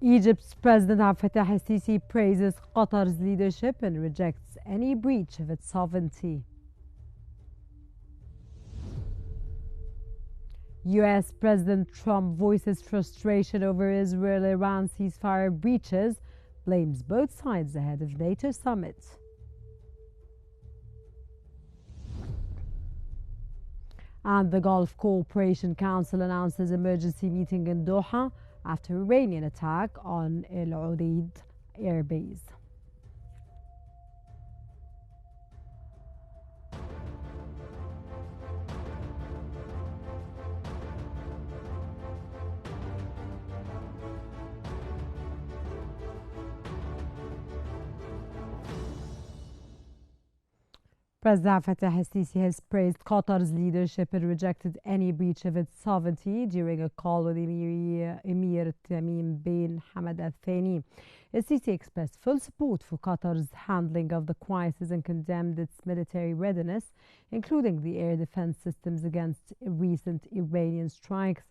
Egypt's President Abdel Fattah el-Sisi praises Qatar's leadership and rejects any breach of its sovereignty. U.S. President Trump voices frustration over Israel-Iran ceasefire breaches, blames both sides ahead of NATO summit. And the Gulf Cooperation Council announces emergency meeting in Doha after Iranian attack on El Udeid airbase. President Fattah el-Sisi has praised Qatar's leadership and rejected any breach of its sovereignty during a call with Emir Tamim bin Hamad Al Thani. El-Sisi expressed full support for Qatar's handling of the crisis and condemned its military readiness, including the air defense systems against recent Iranian strikes.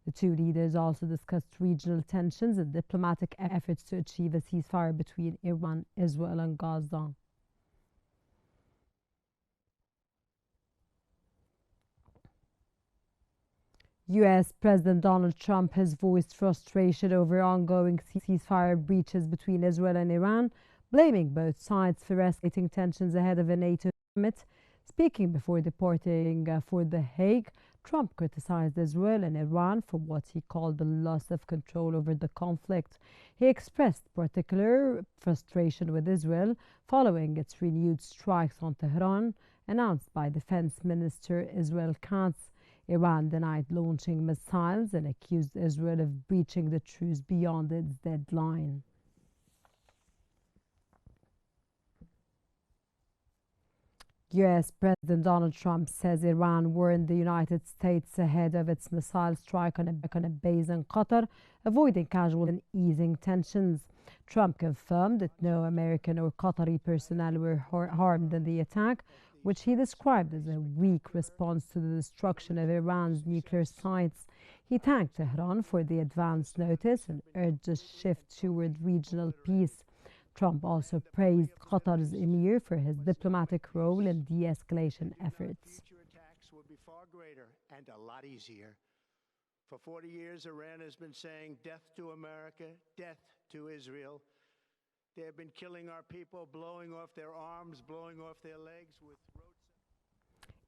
The two leaders also discussed regional tensions and diplomatic efforts to achieve a ceasefire between Iran, Israel, and Gaza. U.S. President Donald Trump has voiced frustration over ongoing ceasefire breaches between Israel and Iran, blaming both sides for escalating tensions ahead of a NATO summit. Speaking before departing for The Hague, Trump criticized Israel and Iran for what he called the loss of control over the conflict. He expressed particular frustration with Israel following its renewed strikes on Tehran, announced by Defense Minister Israel Katz. Iran denied launching missiles and accused Israel of breaching the truce beyond its deadline. U.S. President Donald Trump says Iran warned the United States ahead of its missile strike on a base in Qatar, avoiding casualties and easing tensions. Trump confirmed that no American or Qatari personnel were harmed in the attack, which he described as a weak response to the destruction of Iran's nuclear sites. He thanked Tehran for the advance notice and urged a shift toward regional peace. Trump also praised Qatar's emir for his diplomatic role in de-escalation efforts. Future attacks will be far greater and a lot easier. For 40 years, Iran has been saying death to America, death to Israel. They have been killing our people, blowing off their arms, blowing off their legs with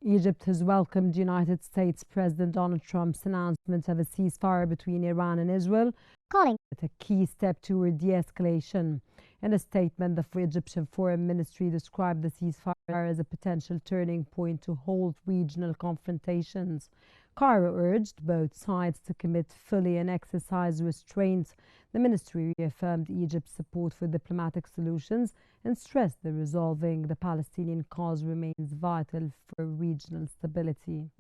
Egypt has welcomed United States President Donald Trump's announcement of a ceasefire between Iran and Israel, calling it a key step toward de-escalation. In a statement, the Egyptian Foreign Ministry described the ceasefire as a potential turning point to halt regional confrontations. Cairo urged both sides to commit fully and exercise restraint. The ministry reaffirmed Egypt's support for diplomatic solutions and stressed that resolving the Palestinian cause remains vital for regional stability.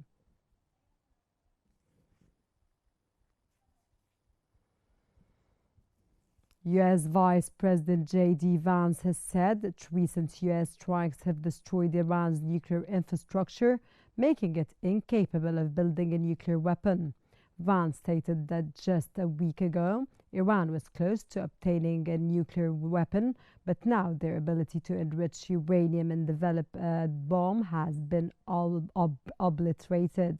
U.S. Vice President J.D. Vance has said that recent U.S. strikes have destroyed Iran's nuclear infrastructure, making it incapable of building a nuclear weapon. Vance stated that just a week ago, Iran was close to obtaining a nuclear weapon, but now their ability to enrich uranium and develop a bomb has been obliterated.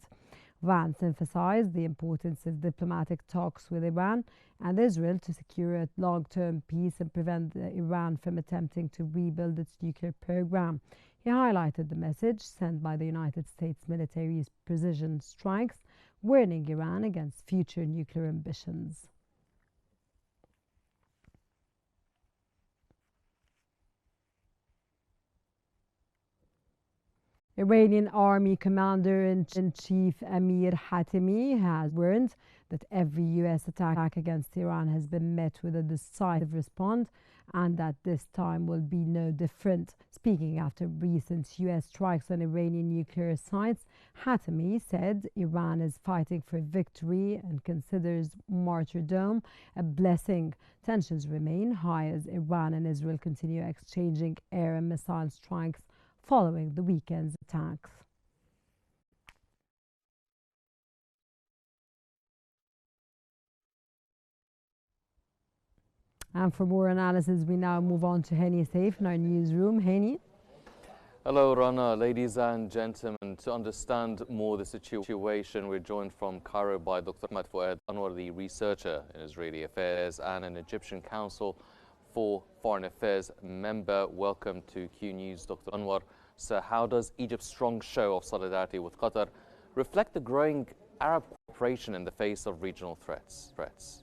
Vance emphasized the importance of diplomatic talks with Iran and Israel to secure a long-term peace and prevent Iran from attempting to rebuild its nuclear program. He highlighted the message sent by the United States military's precision strikes, warning Iran against future nuclear ambitions. Iranian Army Commander-in-Chief Amir Hatami has warned that every U.S. attack against Iran has been met with a decisive response and that this time will be no different. Speaking after recent U.S. strikes on Iranian nuclear sites, Hatami said Iran is fighting for victory and considers martyrdom a blessing. Tensions remain high as Iran and Israel continue exchanging air and missile strikes following the weekend's attacks. And for more analysis, we now move on to Hani Saif in our newsroom. Hani. Hello, Rana. Ladies and gentlemen, to understand more the situation, we're joined from Cairo by Dr. Ahmed Fouad Anwar, the researcher in Israeli affairs and an Egyptian Council for Foreign Affairs member. Welcome to Q News, Dr. Anwar. So how does Egypt's strong show of solidarity with Qatar reflect the growing Arab cooperation in the face of regional threats?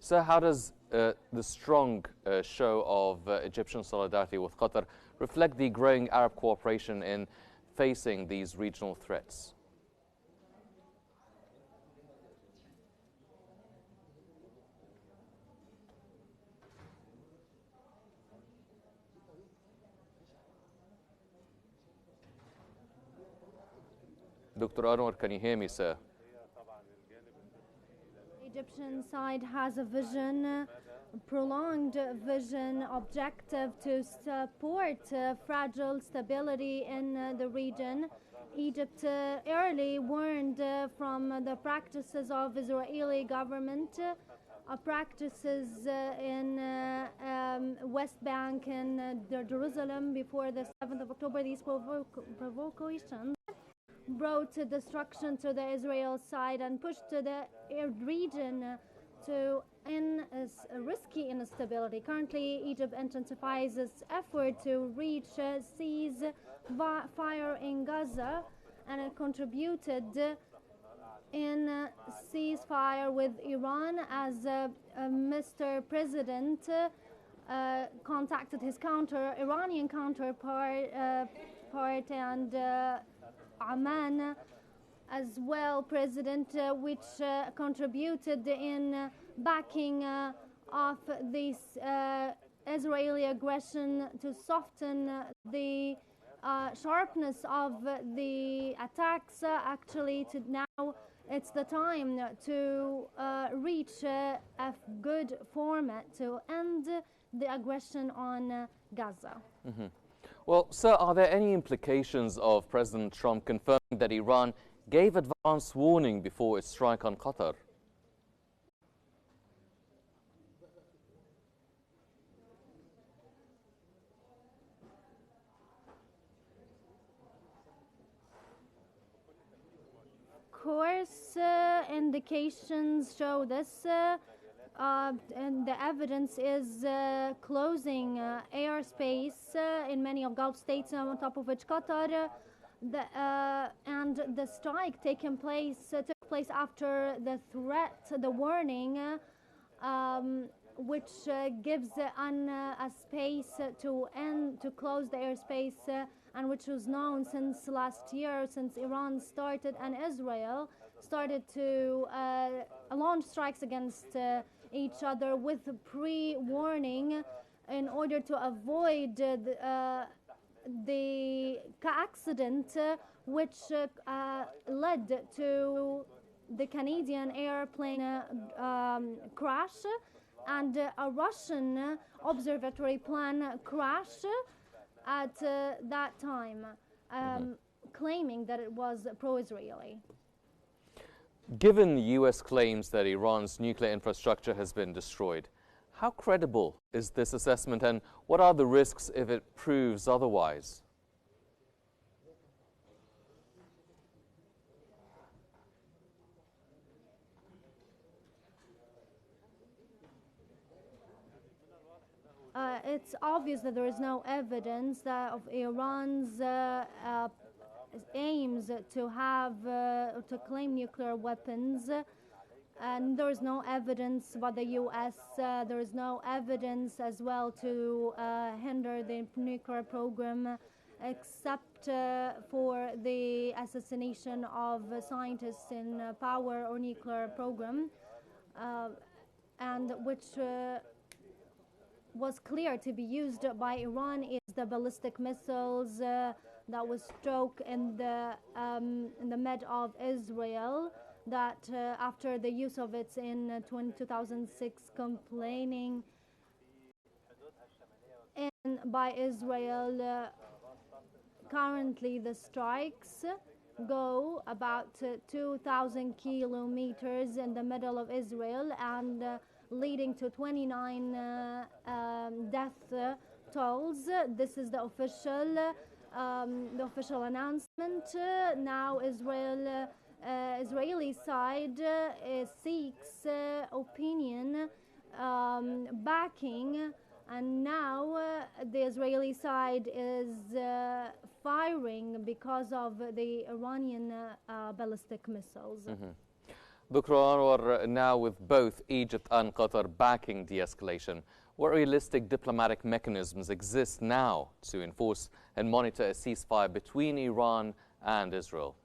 So how does the strong show of Egyptian solidarity with Qatar reflect the growing Arab cooperation in facing these regional threats? Dr. Anwar, can you hear me, sir? Egyptian side has a vision, prolonged vision, objective to support fragile stability in the region. Egypt early warned from the practices of Israeli government, practices in West Bank and Jerusalem before the 7th of October. These provocations brought destruction to the Israel side and pushed the region to risky instability. Currently, Egypt intensifies its effort to reach ceasefire in Gaza, and it contributed in ceasefire with Iran as Mr. President contacted his Iranian counterpart and Oman as well, President, which contributed in backing of this Israeli aggression to soften the sharpness of the attacks. Actually, to now it's the time to reach a good format to end the aggression on Gaza. Mm-hmm. Well, sir, are there any implications of President Trump confirming that Iran gave advance warning before its strike on Qatar? Of course, indications show this. And the evidence is closing airspace in many of Gulf states, on top of which Qatar, and the strike took place after the threat, the warning, which gives a space to close the airspace, and which was known since last year, since Iran started and Israel started to launch strikes against each other with pre-warning in order to avoid the accident which led to the Canadian airplane crash and a Russian observatory plane crash at that time, claiming that it was pro-Israeli. Given the U.S. claims that Iran's nuclear infrastructure has been destroyed, how credible is this assessment, and what are the risks if it proves otherwise? It's obvious that there is no evidence of Iran's aims to claim nuclear weapons, and there is no evidence by the U.S. There is no evidence as well to hinder the nuclear program, except for the assassination of scientists in power or nuclear program, and which was clear to be used by Iran is the ballistic missiles that was struck in the Med of Israel, that after the use of it in 2006, complaining by Israel. Currently the strikes go about 2,000 kilometers in the middle of Israel and leading to 29 death tolls. This is the official announcement. Now Israeli side seeks opinion backing, and now the Israeli side is firing because of the Iranian ballistic missiles. Dr. Anwar, now with both Egypt and Qatar backing de-escalation, what realistic diplomatic mechanisms exist now to enforce and monitor a ceasefire between Iran and Israel?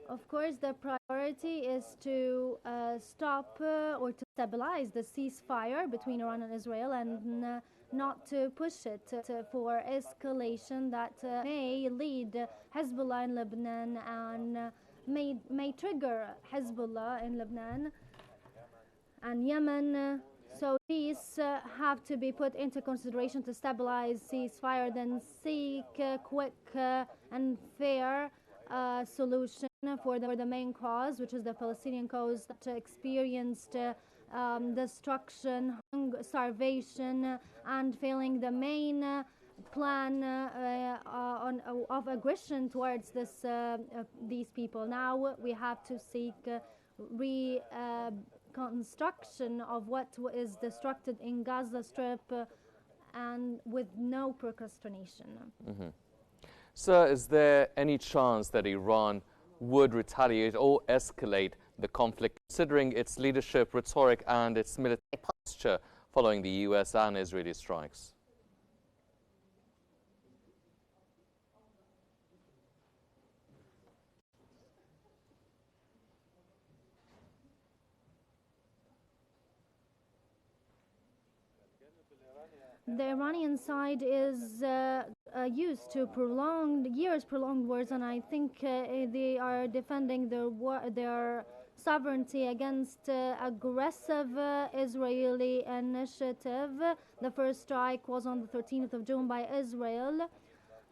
Of course, the priority is to stop or to stabilize the ceasefire between Iran and Israel, and not to push it for escalation that may lead Hezbollah in Lebanon and may trigger Hezbollah in Lebanon and Yemen. So these have to be put into consideration to stabilize ceasefire, then seek quick and fair solution for the main cause, which is the Palestinian cause that experienced destruction, starvation, and failing the main plan of aggression towards these people. Now we have to seek reconstruction of what is destructed in Gaza Strip, and with no procrastination. Sir, is there any chance that Iran would retaliate or escalate the conflict, considering its leadership, rhetoric, and its military posture following the U.S. and Israeli strikes? The Iranian side is used to prolonged wars, and I think they are defending their sovereignty against aggressive Israeli initiative. The first strike was on the 13th of June by Israel,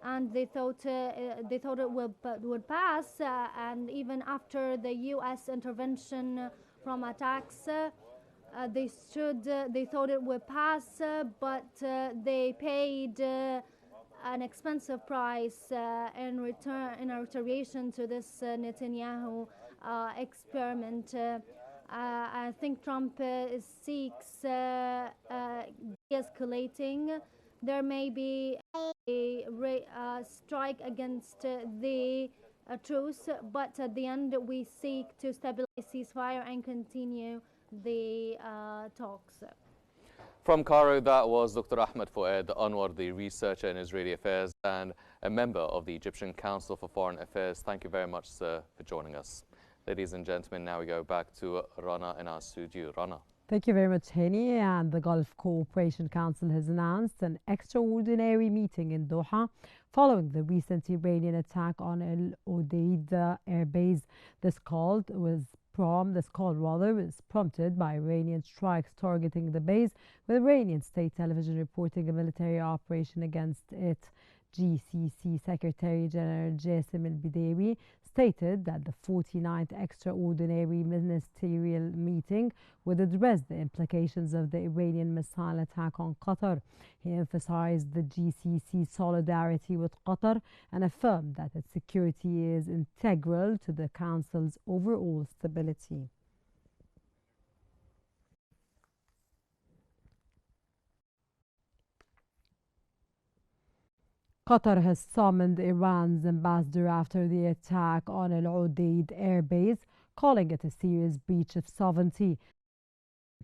and they thought it would pass, and even after the U.S. intervention from attacks, they thought it would pass, but they paid an expensive price in retaliation to this Netanyahu experiment. I think Trump seeks de-escalating. There may be a strike against the truce, but at the end we seek to stabilize ceasefire and continue the talks. From Cairo, that was Dr. Ahmed Fouad Anwar, the researcher in Israeli affairs and a member of the Egyptian Council for Foreign Affairs. Thank you very much, sir, for joining us. Ladies and gentlemen, now we go back to Rana in our studio. Rana. Thank you very much, Hani. And the Gulf Cooperation Council has announced an extraordinary meeting in Doha following the recent Iranian attack on Al Udeid air base. This call was prompted by Iranian strikes targeting the base, with Iranian state television reporting a military operation against it. GCC Secretary General Jassim al-Bidawi stated that the 49th extraordinary ministerial meeting would address the implications of the Iranian missile attack on Qatar. He emphasized the GCC's solidarity with Qatar and affirmed that its security is integral to the Council's overall stability. Qatar has summoned Iran's ambassador after the attack on Al Udeid air base, calling it a serious breach of sovereignty.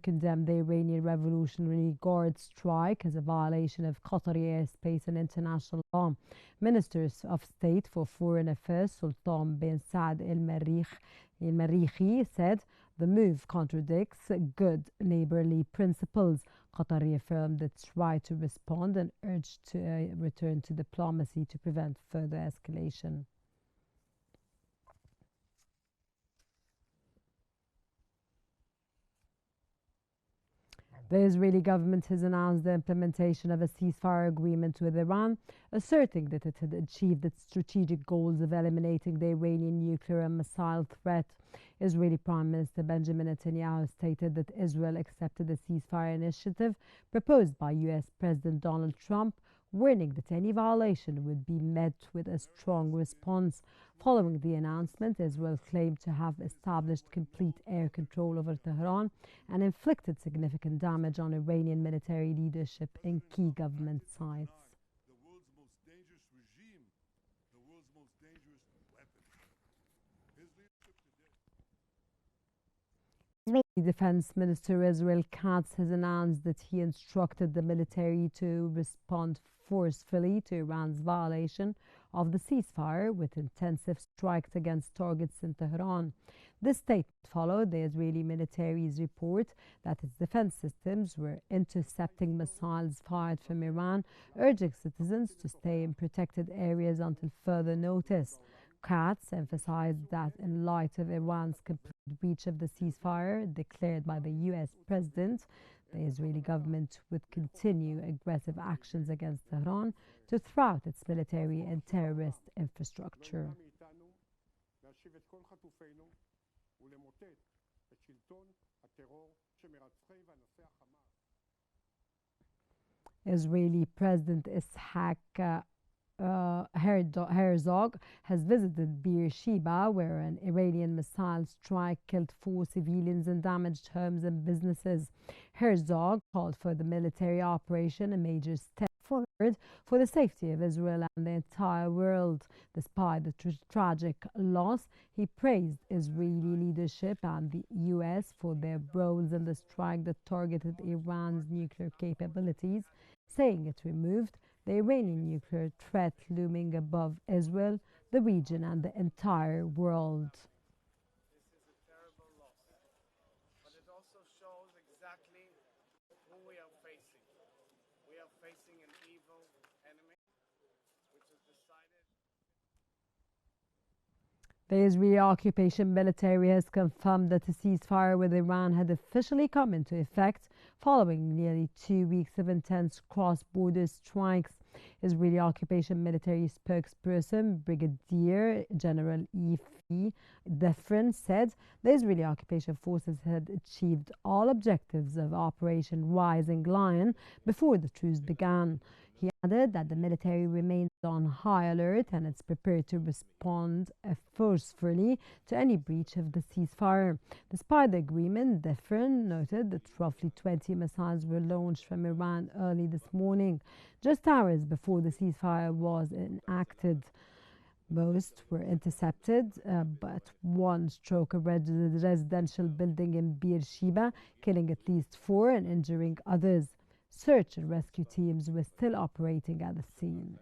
Condemned the Iranian Revolutionary Guard strike as a violation of Qatari airspace and international law. Minister of State for Foreign Affairs Sultan bin Saad al-Marikhi said the move contradicts good neighborly principles. Qatar reaffirmed its right to respond and urged to return to diplomacy to prevent further escalation. The Israeli government has announced the implementation of a ceasefire agreement with Iran, asserting that it had achieved its strategic goals of eliminating the Iranian nuclear and missile threat. Israeli Prime Minister Benjamin Netanyahu stated that Israel accepted the ceasefire initiative proposed by U.S. President Donald Trump, warning that any violation would be met with a strong response. Following the announcement, Israel claimed to have established complete air control over Tehran and inflicted significant damage on Iranian military leadership in key government sites. The world's most dangerous regime, the world's most dangerous weapon. His leadership today. Israeli Defense Minister Israel Katz has announced that he instructed the military to respond forcefully to Iran's violation of the ceasefire with intensive strikes against targets in Tehran. This statement followed the Israeli military's report that its defense systems were intercepting missiles fired from Iran, urging citizens to stay in protected areas until further notice. Katz emphasized that in light of Iran's complete breach of the ceasefire declared by the U.S. president, the Israeli government would continue aggressive actions against Tehran to thwart its military and terrorist infrastructure. Israeli President Ishaq Herzog has visited Beersheba, where an Iranian missile strike killed 4 civilians and damaged homes and businesses. Herzog called for the military operation a major step forward for the safety of Israel and the entire world. Despite the tragic loss, he praised Israeli leadership and the U.S. for their roles in the strike that targeted Iran's nuclear capabilities, saying it removed the Iranian nuclear threat looming above Israel, the region, and the entire world. This is a terrible loss, but it also shows exactly who we are facing. We are facing an evil enemy, which has decided. The Israeli occupation military has confirmed that a ceasefire with Iran had officially come into effect following nearly 2 weeks of intense cross-border strikes. Israeli occupation military spokesperson Brigadier General Efi Defrin said the Israeli occupation forces had achieved all objectives of Operation Rising Lion before the truce began. He added that the military remains on high alert and is prepared to respond forcefully to any breach of the ceasefire. Despite the agreement, Defrin noted that roughly 20 missiles were launched from Iran early this morning, just hours before the ceasefire was enacted. Most were intercepted, but one struck a residential building in Beersheba, killing at least 4 and injuring others. Search and rescue teams were still operating at the scene.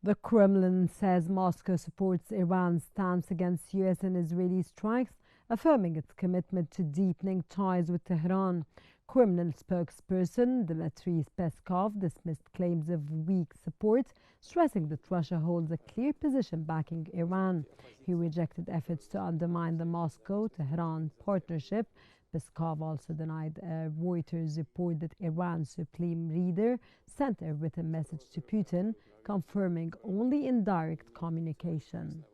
The Kremlin says Moscow supports Iran's stance against U.S. and Israeli strikes, affirming its commitment to deepening ties with Tehran. Kremlin spokesperson Dmitry Peskov dismissed claims of weak support, stressing that Russia holds a clear position backing Iran. He rejected efforts to undermine the Moscow-Tehran partnership. Peskov also denied a Reuters report that Iran's supreme leader sent a written message to Putin, confirming only indirect communication.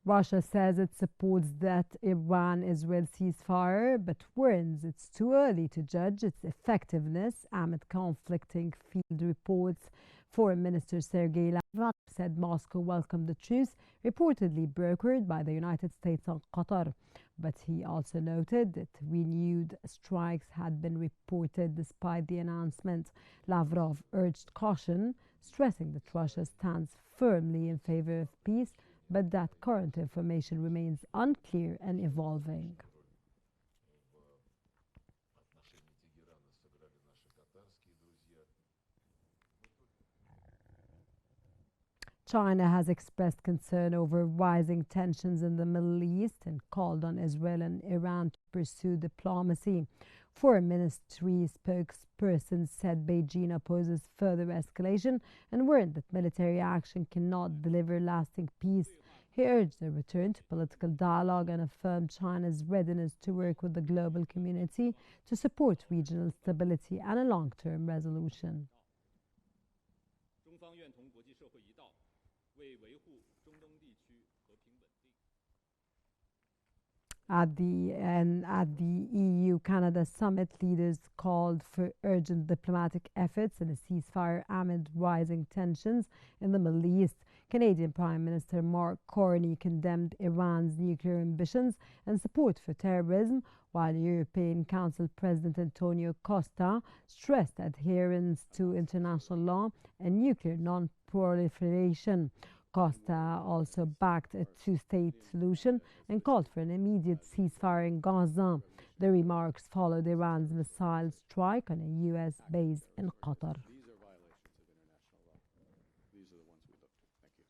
Russia says it supports that Iran-Israel ceasefire, but warns it's too early to judge its effectiveness amid conflicting field reports. Foreign Minister Sergei Lavrov said Moscow welcomed the truce, reportedly brokered by the United States and Qatar. But he also noted that renewed strikes had been reported despite the announcement. Lavrov urged caution, stressing that Russia stands firmly in favor of peace, but that current information remains unclear and evolving. China has expressed concern over rising tensions in the Middle East and called on Israel and Iran to pursue diplomacy. Foreign Ministry spokesperson said Beijing opposes further escalation and warned that military action cannot deliver lasting peace. He urged a return to political dialogue and affirmed China's readiness to work with the global community to support regional stability and a long-term resolution. At the EU-Canada summit, leaders called for urgent diplomatic efforts and a ceasefire amid rising tensions in the Middle East. Canadian Prime Minister Mark Carney condemned Iran's nuclear ambitions and support for terrorism, while European Council President Antonio Costa stressed adherence to international law and nuclear non-proliferation. Costa also backed a two-state solution and called for an immediate ceasefire in Gaza. The remarks followed Iran's missile strike on a U.S. base in Qatar. These are violations of international law. These are the ones we looked at. Thank you.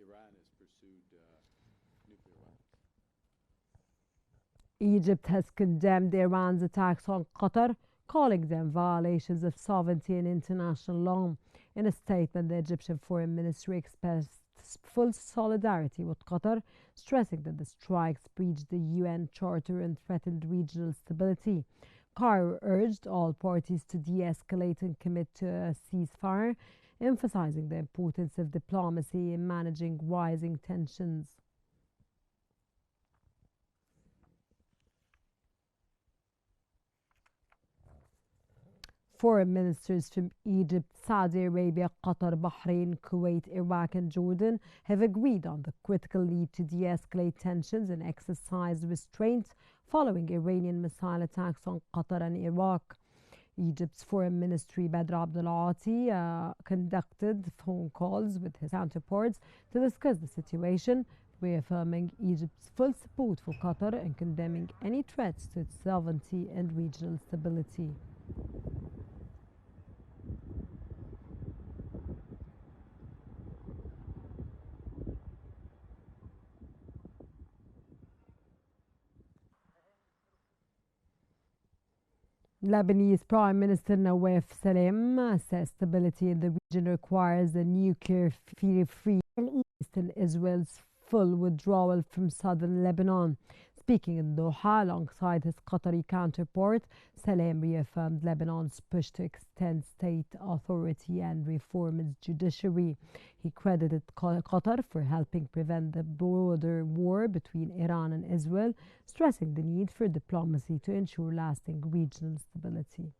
Iran has pursued nuclear weapons. Egypt has condemned Iran's attacks on Qatar, calling them violations of sovereignty and international law. In a statement, the Egyptian Foreign Ministry expressed full solidarity with Qatar, stressing that the strikes breached the UN Charter and threatened regional stability. Cairo urged all parties to de-escalate and commit to a ceasefire, emphasizing the importance of diplomacy in managing rising tensions. Foreign ministers from Egypt, Saudi Arabia, Qatar, Bahrain, Kuwait, Iraq and Jordan have agreed on the critical need to de-escalate tensions and exercise restraint following Iranian missile attacks on Qatar and Iraq. Egypt's Foreign Ministry Badr Abdel Ati conducted phone calls with his counterparts to discuss the situation, reaffirming Egypt's full support for Qatar and condemning any threats to its sovereignty and regional stability. Lebanese Prime Minister Nawaf Salam says stability in the region requires a nuclear-free Middle East and Israel's full withdrawal from southern Lebanon. Speaking in Doha alongside his Qatari counterpart, Salam reaffirmed Lebanon's push to extend state authority and reform its judiciary. He credited Qatar for helping prevent the broader war between Iran and Israel, stressing the need for diplomacy to ensure lasting regional stability.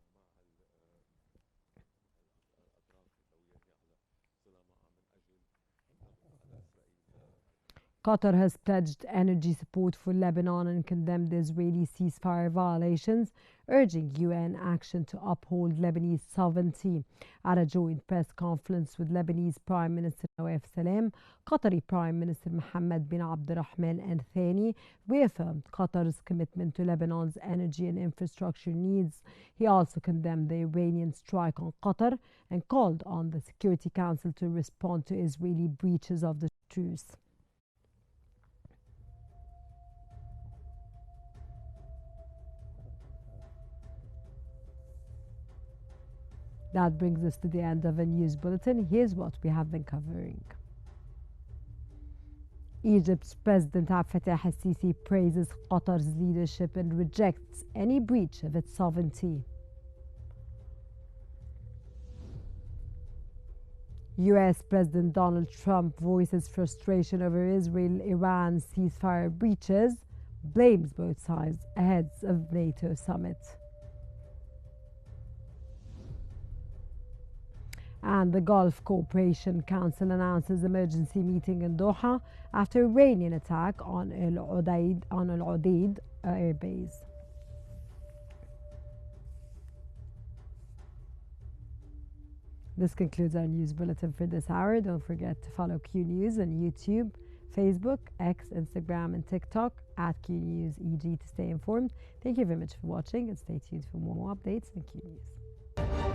Qatar has pledged energy support for Lebanon and condemned the Israeli ceasefire violations, urging UN action to uphold Lebanese sovereignty. At a joint press conference with Lebanese Prime Minister Nawaf Salam, Qatari Prime Minister Mohammed bin Abdurrahman Al Thani reaffirmed Qatar's commitment to Lebanon's energy and infrastructure needs. He also condemned the Iranian strike on Qatar and called on the Security Council to respond to Israeli breaches of the truce. That brings us to the end of a news bulletin. Here's what we have been covering. Egypt's President Abdel Fattah al-Sisi praises Qatar's leadership and rejects any breach of its sovereignty. U.S. President Donald Trump voices frustration over Israel-Iran ceasefire breaches, blames both sides ahead of NATO summit. And the Gulf Cooperation Council announces emergency meeting in Doha after Iranian attack on Al Udeid airbase. This concludes our news bulletin for this hour. Don't forget to follow Qnews on YouTube, Facebook, X, Instagram, and TikTok at QNewsEG to stay informed. Thank you very much for watching and stay tuned for more updates on Qnews.